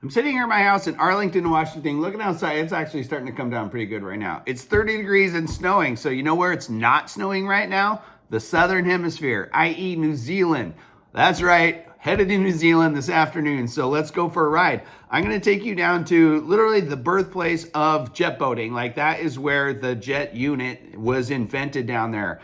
I'm sitting here at my house in Arlington, Washington, looking outside. It's actually starting to come down pretty good right now. It's 30 degrees and snowing. So you know where it's not snowing right now? The southern hemisphere, i.e. New Zealand. That's right, headed to New Zealand this afternoon. So let's go for a ride. I'm gonna take you down to literally the birthplace of jet boating. Like that is where the jet unit was invented down there.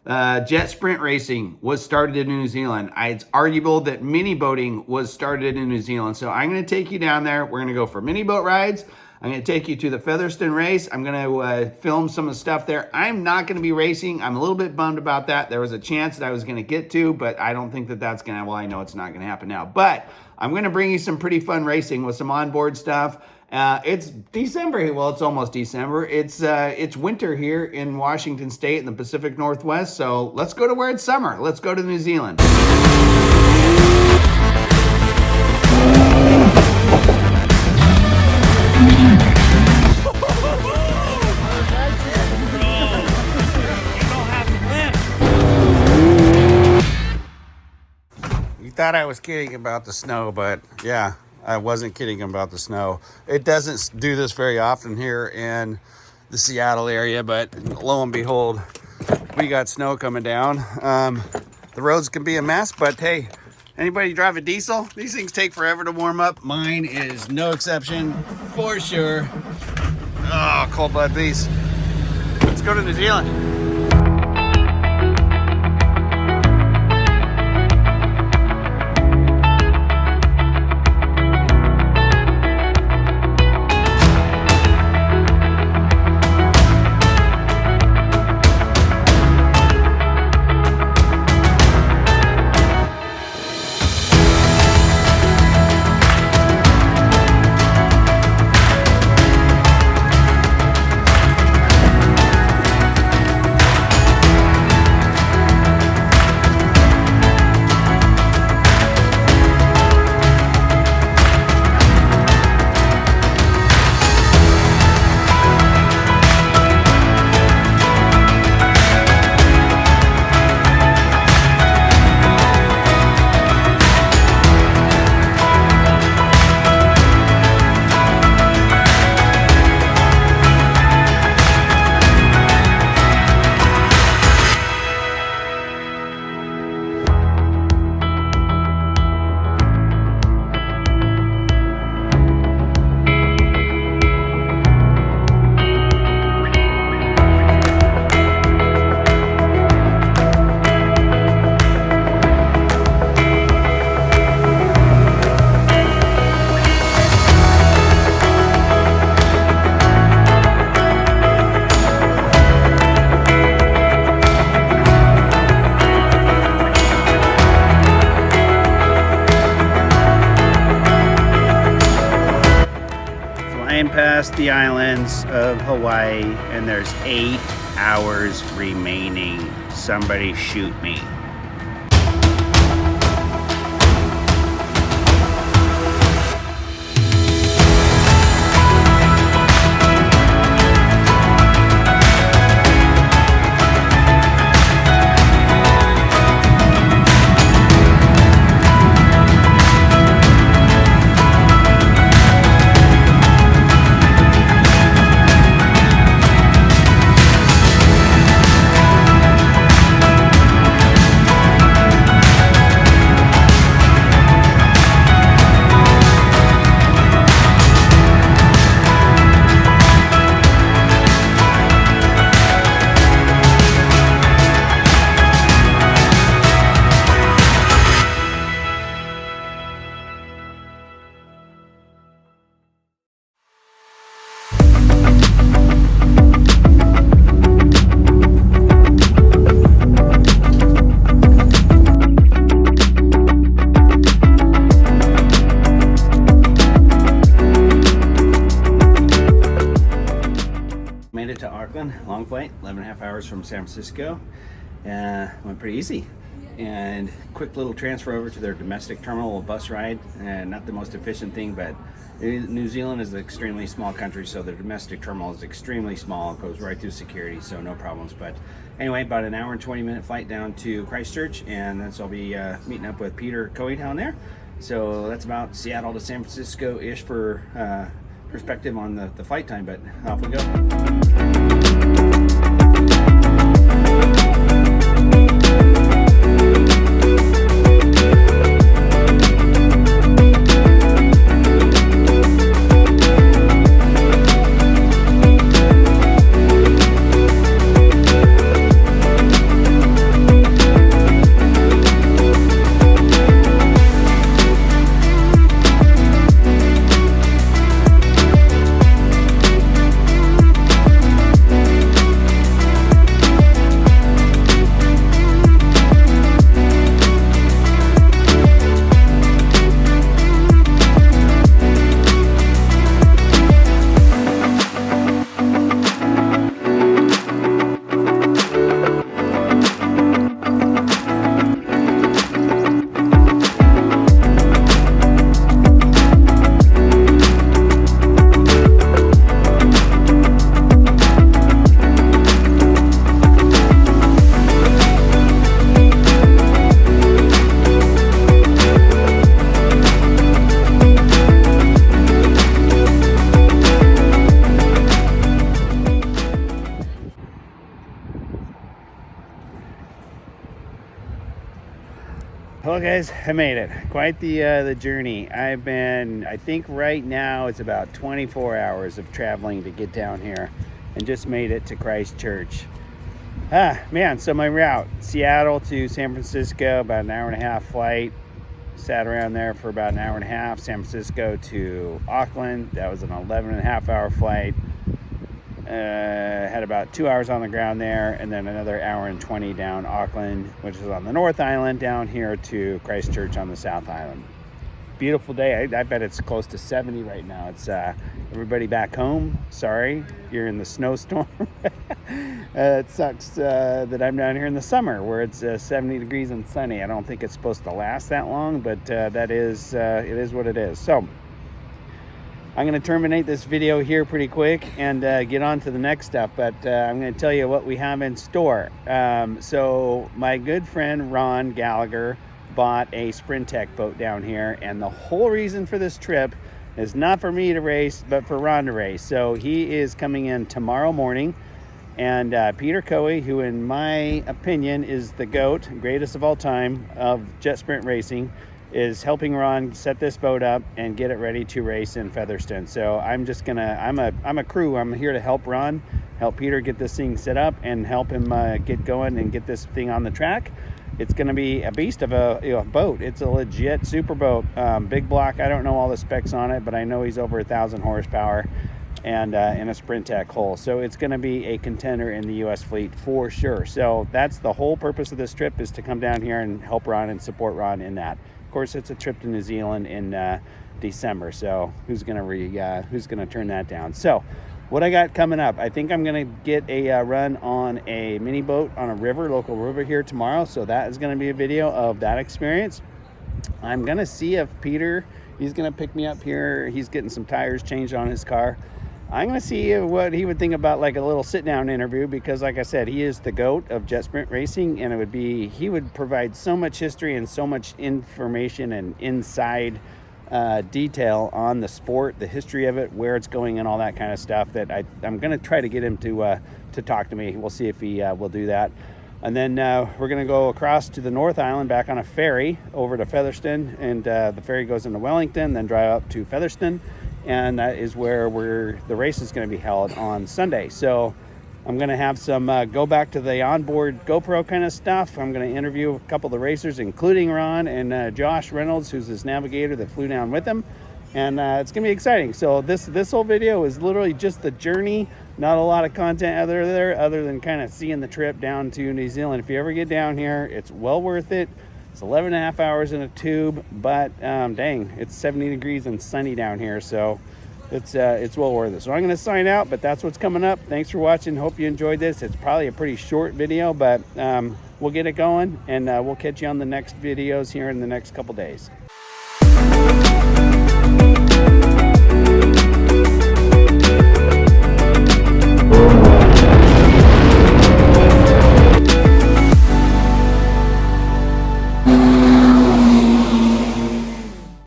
Jet sprint racing was started in New Zealand. It's arguable that mini boating was started in New Zealand. So I'm going to take you down there. We're going to go for mini boat rides. I'm going to take you to the Featherston race. I'm going to film some of the stuff there. I'm not going to be racing. I'm a little bit bummed about that. There was a chance that I was going to get to, but I don't think that that's going to, well, I know it's not going to happen now. But I'm going to bring you some pretty fun racing with some onboard stuff. It's December. Well, it's almost December. It's winter here in Washington State in the Pacific Northwest. So let's go to where it's summer. Let's go to New Zealand. You thought I was kidding about the snow, but yeah. I wasn't kidding about the snow. It doesn't do this very often here in the Seattle area, but lo and behold, we got snow coming down. The roads can be a mess, but hey, anybody drive a diesel? These things take forever to warm up. Mine is no exception, for sure. Oh, cold blood beast. Let's go to New Zealand. Past the islands of Hawaii, and there's 8 hours remaining. Somebody shoot me. Long flight, 11.5 hours from San Francisco. Went pretty easy. And quick little transfer over to their domestic terminal, a bus ride. Not the most efficient thing, but New Zealand is an extremely small country, so their domestic terminal is extremely small. It goes right through security, so no problems. But anyway, about an hour and 20-minute flight down to Christchurch, and then so I'll be meeting up with Peter Coey down there. So that's about Seattle to San Francisco-ish for perspective on the flight time, but off we go. Well, guys, I made it. Quite the journey. I think right now it's about 24 hours of traveling to get down here, and just made it to Christchurch. Man, so my route, Seattle to San Francisco, about an hour and a half flight. Sat around there for about an hour and a half. San Francisco to Auckland, that was an 11 and a half hour flight. Had about 2 hours on the ground there, and then another hour and 20 down Auckland, which is on the North Island, down here to Christchurch on the South Island. Beautiful day. I bet it's close to 70 right now. It's everybody back home. Sorry, you're in the snowstorm. It sucks that I'm down here in the summer where it's 70 degrees and sunny. I don't think it's supposed to last that long, but it is what it is. So I'm going to terminate this video here pretty quick and get on to the next stuff, but I'm going to tell you what we have in store. So my good friend Ron Gallagher bought a Sprintech boat down here, and the whole reason for this trip is not for me to race, but for Ron to race. So he is coming in tomorrow morning, and Peter Coey, who in my opinion is the GOAT, greatest of all time of jet sprint racing, is helping Ron set this boat up and get it ready to race in Featherston. So I'm a crew. I'm here to help Ron, help Peter get this thing set up, and help him get going and get this thing on the track. It's going to be a beast of a boat. It's a legit super boat, big block. I don't know all the specs on it, but I know he's over 1,000 horsepower and in a Sprintech hull. So it's going to be a contender in the U.S. fleet for sure. So that's the whole purpose of this trip, is to come down here and help Ron and support Ron in that. Of course, it's a trip to New Zealand in December, so who's gonna turn that down? So what I got coming up, I think I'm gonna get a run on a mini boat on a local river here tomorrow. So that is gonna be a video of that experience. I'm gonna see if Peter, he's gonna pick me up here. He's getting some tires changed on his car. I'm going to see what he would think about like a little sit-down interview, because like I said, he is the GOAT of jet sprint racing, and he would provide so much history and so much information and inside detail on the sport, the history of it, where it's going, and all that kind of stuff, that I'm going to try to get him to talk to me. We'll see if he will do that. And then we're going to go across to the North Island, back on a ferry over to Featherston, and the ferry goes into Wellington, then drive up to Featherston. And that is where the race is going to be held on Sunday. So I'm going to have some go back to the onboard GoPro kind of stuff. I'm going to interview a couple of the racers, including Ron and Josh Reynolds, who's his navigator that flew down with him. And it's going to be exciting. So this whole video is literally just the journey. Not a lot of content other than kind of seeing the trip down to New Zealand. If you ever get down here, it's well worth it. It's 11 and a half hours in a tube, but dang, it's 70 degrees and sunny down here, so it's well worth it. So I'm going to sign out, but that's what's coming up. Thanks for watching. Hope you enjoyed this. It's probably a pretty short video, but we'll get it going, and we'll catch you on the next videos here in the next couple days.